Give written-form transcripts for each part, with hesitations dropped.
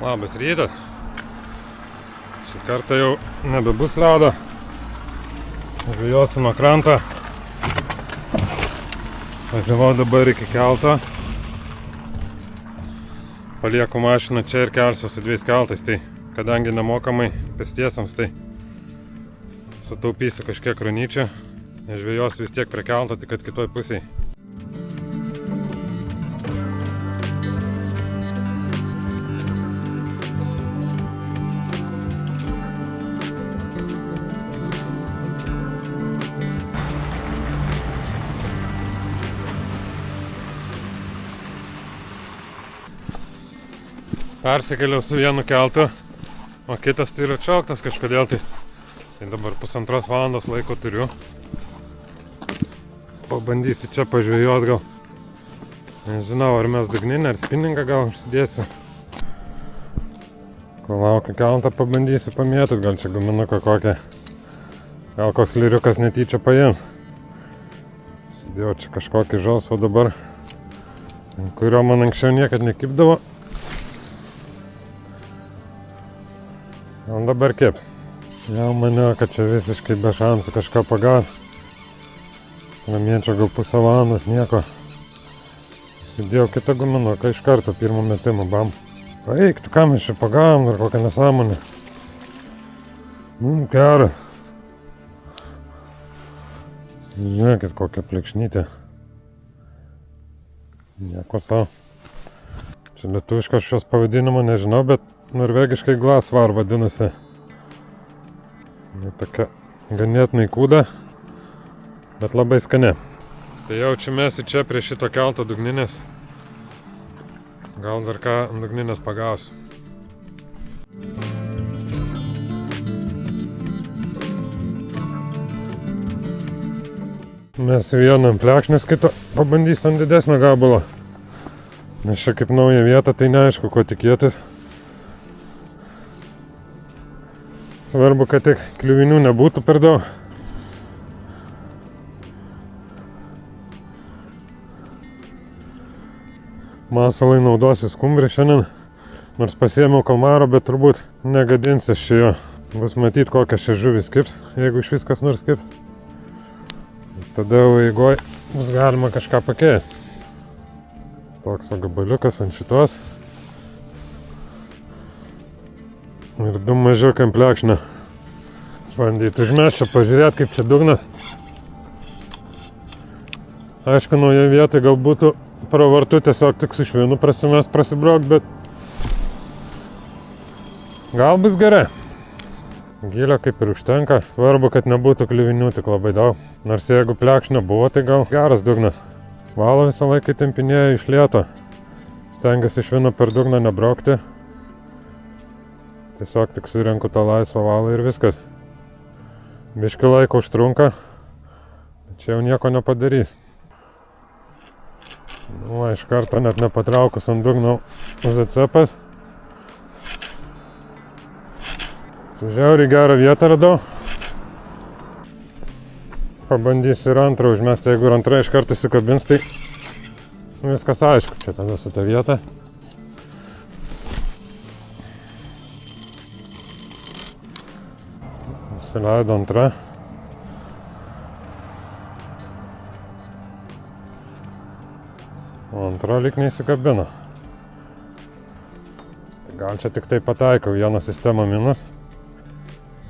Labas rytas. Šį kartą jau nebebus ledo. Žvejosiu nuo krantą. Važiavau dabar iki kelto. Palieku mašiną čia ir kelsiu su 2 keltais. Tai kadangi nemokamai pėstiesiems, tai sutaupysiu kažkiek kronyčių. Žvejosiu vis tiek prie kelto, tik kad kitoj pusėj. Persikėliau su vienu keltu, o kitas tai yra atšauktas kažkodėl tai. Tai dabar 1,5 valandos laiko turiu. Pabandysiu čia pažvejot gal. Nežinau, ar mes dugninę, ar spinningą gal užsidėsiu. Kol laukiu keltą, pabandysiu pamėtyt, gal čia guminuką kokią. Gal koks lyriukas netyčia paims. Sudėjau čia kažkokį žalsvą dabar, kurio man anksčiau niekad nekibdavo. O dabar kips. Jau maniau, kad čia visiškai be šansų kažką pagauti. Namie čia gal pusę valandos nieko. Įsidėjau kitą guminuką iš karto pirmą metimą, bam. Eik, tu ką mes čia pagavom, dar kokią nesąmonę. Geras. Žiūrėkit, kokią plekšnytę. Nieko savo. Čia lietuviškas šios pavadinimo nežinau, bet norvegiškai glasvar vadinasi. Tokia ganėtinai kūda, bet labai skani. Tai jaučiamėsi čia prie šito kelto dugninės. Gal dar ką dugninės pagausiu. Mes vieną ant plekšnės, kito pabandysiu ant didesnio gabalo. Nes čia kaip nauja vieta, tai neaišku, ko tikėtis. Svarbu, kad tik kliuvinių nebūtų per daug. Masalai naudosiu skumbrį šiandien. Nors pasiėmiau kalmaro, bet turbūt negadinsis čia jo. Bus matyt, kokias čia žuvis kips, jeigu iš viskas nors kips. Tada jau eigoj bus galima kažką pakeisti. Toks va gabaliukas ant šitos. Ir 2 mažiukai ant plekšnio. Bandyti užmest čia, pažiūrėti, kaip čia dugnas. Aišku, nauja vietoj gal būtų pravartu tiesiog tik su švinu prasimest, prasibraukt, bet gal bus gerai. Gylio kaip ir užtenka. Svarbu, kad nebūtų kliuvinių tik labai daug. Nors jeigu plekšnio buvo, tai gal geras dugnas. Valą visą laiką tempinėja iš lėto. Stengiasi švino per dugną nebraukti. Tiesiog tik surenku tą laisvą valą ir viskas. Biškį laiko užtrunka, bet čia jau nieko nepadarys. Iš karto net nepatraukus ant dugno zecepas. Žiauriai gerą vietą radau. Pabandysiu ir antrą užmesti, jeigu ir antrą iš karto įsikabins, tai viskas aišku, čia tada su ta vieta. Įsileido antrą. O antra lyg neįsikabino. Gal čia tik tai pataikiau vieną sistemą minus.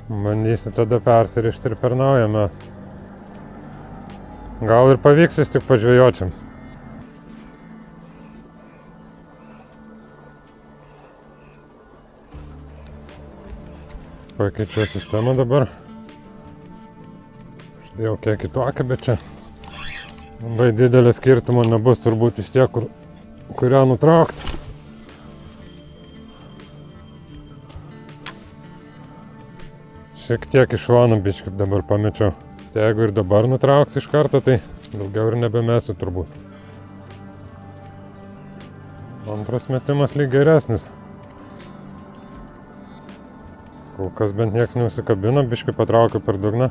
Bandysiu tada persirišti ir per naują metą. Gal ir pavyks vis tik pažvejočiam. Pakeičiau sistemą dabar. Uždėjau kiek kitokią, bet čia labai didelio skirtumo nebus turbūt vis tiek, kurią nutraukti. Šiek tiek iš šono biškį dabar pamečiau. Tai jeigu ir dabar nutrauks iš karto, tai daugiau ir nebemesiu turbūt. Antras metimas lyg geresnis. Kol kas bent nieks neusikabino, biškį patraukiu per dugną.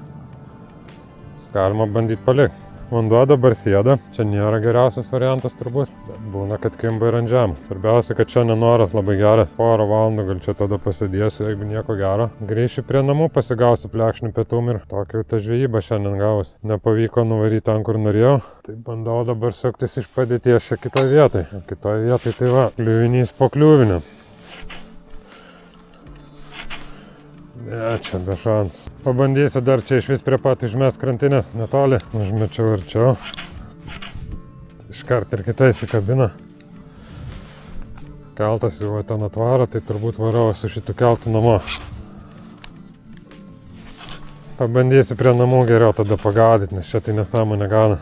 Galima bandyti palikti. Vanduo dabar sėda, čia nėra geriausias variantas turbūt, bet būna, kad kimba ir ant žemų. Svarbiausia, kad šiandien oras labai geras, porą valandų gal čia tada pasidėsiu, jeigu nieko gero. Grįšiu prie namų, pasigausiu plekšnių pietum ir tokia ta žvejyba šiandien gavus. Nepavyko nuvaryti ten, kur norėjau, tai bandau dabar suktis iš padėties čia kitoje vietoje. Kitoje vietoje tai va, kliuvinys po kliuvinio. Ne, čia be šansų. Pabandysiu dar čia iš vis prie pat užmest krantinės, netoli. Užmečiau arčiau. Iškart ir kitai įsikabina. Keltas jau ten atvaro, tai turbūt varau su šitų keltų namo. Pabandysiu prie namų geriau tada pagadyti, nes čia tai nesąmonė gana.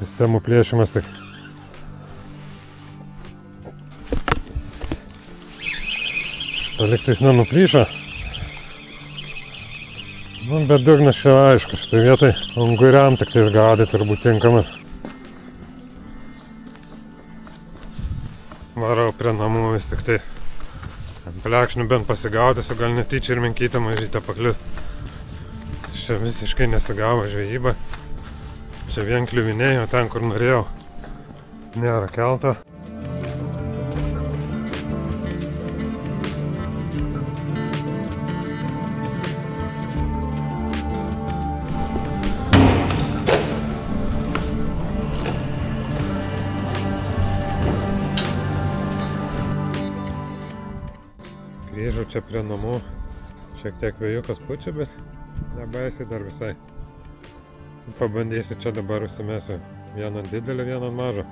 Sistemų plėšimas tik. Paliktais nenuplyšo. Nu, bet dugnas čia aišku, šitoj vietoj unguriam tik tais gadai turbūt tinkamas. Varau prie namų vis tik tai. Plekšnių bent pasigaudysiu, gal netyčia ir menkytę mažytę pakliūt. Čia visiškai nesigavo žvejyba. Čia vien kliuviniai, o ten kur norėjau nėra kelto. Grįžau čia prie namų, šiek tiek vėjukas pučia, bet nebaisiai dar visai. Pabandysiu čia dabar užsimesiu vieną didelį, vieną mažą.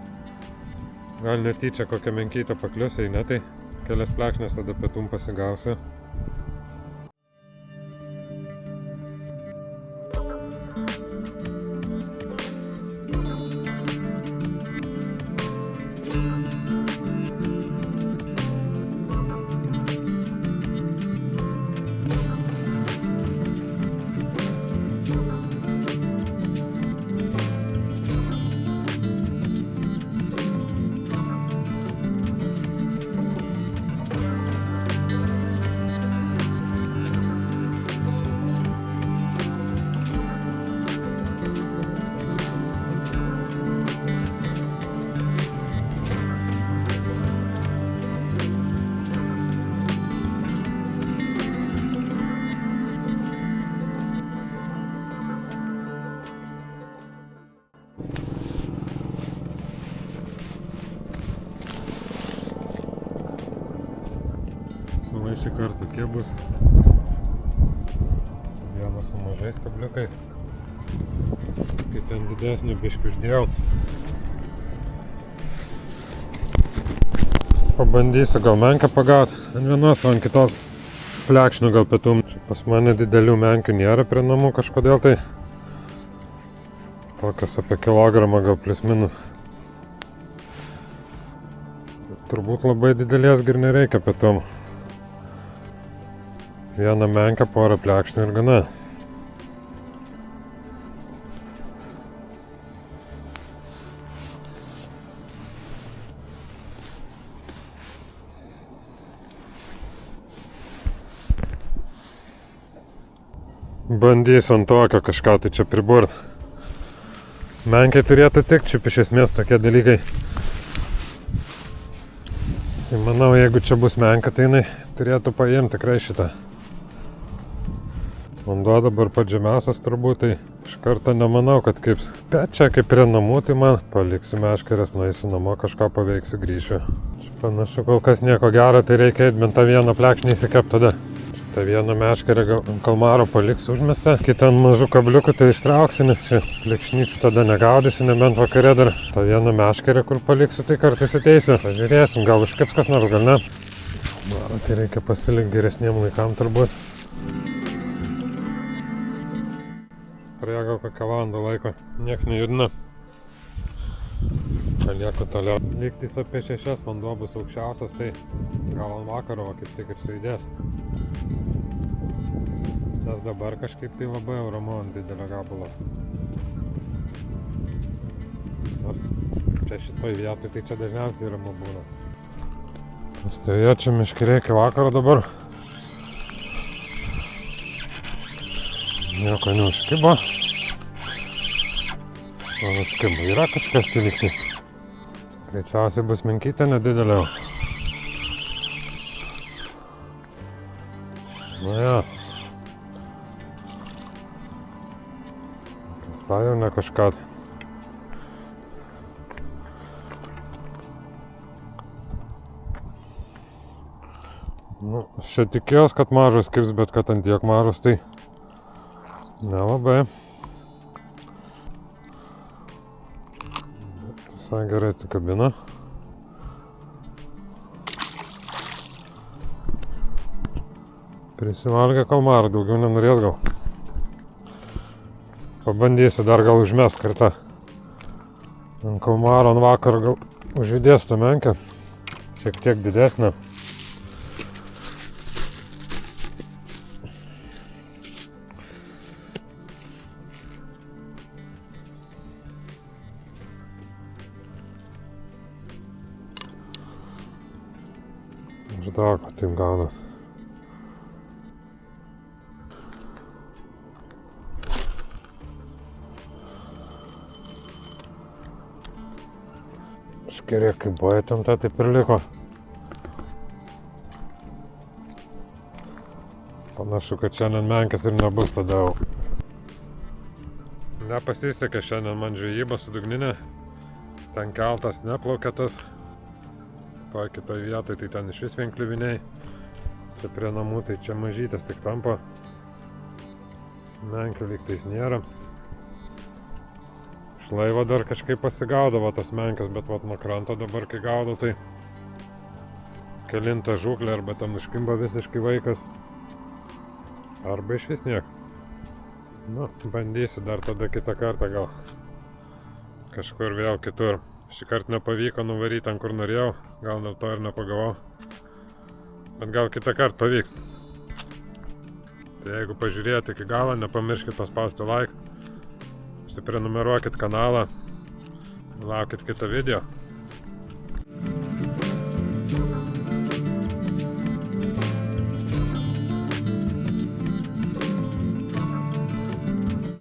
Gal netyčia kokią menkytę paklius, jei ne, tai kelias plekšnes tada pietum pasigausiu. Šį kartą tokie bus. Vienas su mažais kabliukais. Kai ten didesnį biškį uždėjau. Pabandysiu gal menkę pagauti. Ant vienos, ant kitos plekšnių gal pietum. Čia pas mane didelių menkių nėra prie namų kažkodėl tai. Tokios apie kilogramą gal plius minus. Turbūt labai didelės ir nereikia pietum. Vieną menkę, porą plekšnių ir gana. Bandysiu ant tokio kažką tai čia priburt. Menkiai turėtų tikti, šiaip iš esmės tokie dalykai. Tai manau, jeigu čia bus menka, tai jinai turėtų paimti tikrai šitą. Vanduo dabar pats žemiausias turbūt, tai iš karto nemanau, kad kaip. Bet čia kaip prie namų, tai man paliksiu meškeres, nueisiu namo, kažką paveiksiu, grįšiu. Čia panašu, kol kas nieko gero, tai reikia eit bent tą vieną plekšnį įsikept tada. Tą vieną meškerę kalmaro paliksiu užmestą. Kitą ant mažų kabliukų tai ištrauksiu, nes čia plekšnyčių tada negaudysiu, nebent vakare dar. Tą vieną meškerę, kur paliksiu, tai kartais ateisiu. Pažiūrėsim, gal užkips kas nors, gal ne. Tai reikia pasilikti geresniem laikam turbūt. Praėjo gal kokią valandą laiko, nieks nejudina. Palieku toliau. Lygtais apie 6 vanduo bus aukščiausias, tai gal ant vakaro kaip tik ir sujudės. Nes dabar kažkaip tai labai ramu ant didelio gabalo. Nors čia šitoj vietoj tai čia dažniausiai ramu būna. Pastoja čia miškeriai iki vakaro dabar. Nieko neužkibo. Panaškiai, yra kažkas tai likti. Greičiausiai bus menkytė nedidelė. Na ja. Visai jau ne kažką. Nu, aš čia tikėjos, kad mažas kibs, bet kad ant tiek mažas, tai nelabai. Visai gerai atsikabina. Prisivalgė kalmarą, daugiau nenorės gal. Pabandysiu dar gal užmest kartą. Ant kalmaro ant vakaro gal užjudės tą menkę. Šiek tiek didesnę. Žinau, kad taip gaunas. Škeriek kaip buvo įtempta, taip ir liko. Panašu, kad šiandien menkės ir nebus tada jau. Nepasisekė šiandien man žvejyba su dugninė. Ten keltas neplaukė tas. Toj kitoj vietoj, tai ten iš vis vien kliuviniai. Čia prie namų, tai čia mažytės tik tampa. Menkių lygtais nėra. Iš laivo dar kažkaip pasigaudavo tas menkės, bet vat nuo kranto dabar kai gaudo, tai kelinta žūklė arba ten užkimba visiškai vaikas. Arba iš vis niek. Nu, bandysiu dar tada kitą kartą gal. Kažkur vėl kitur. Šį kartą nepavyko nuvaryti ten, kur norėjau, gal dėl to ir nepagavau. Bet gal kitą kartą pavyks. Tai jeigu pažiūrėjote iki galo, nepamirškit paspausti like, užsiprenumeruokit kanalą, laukit kitą video.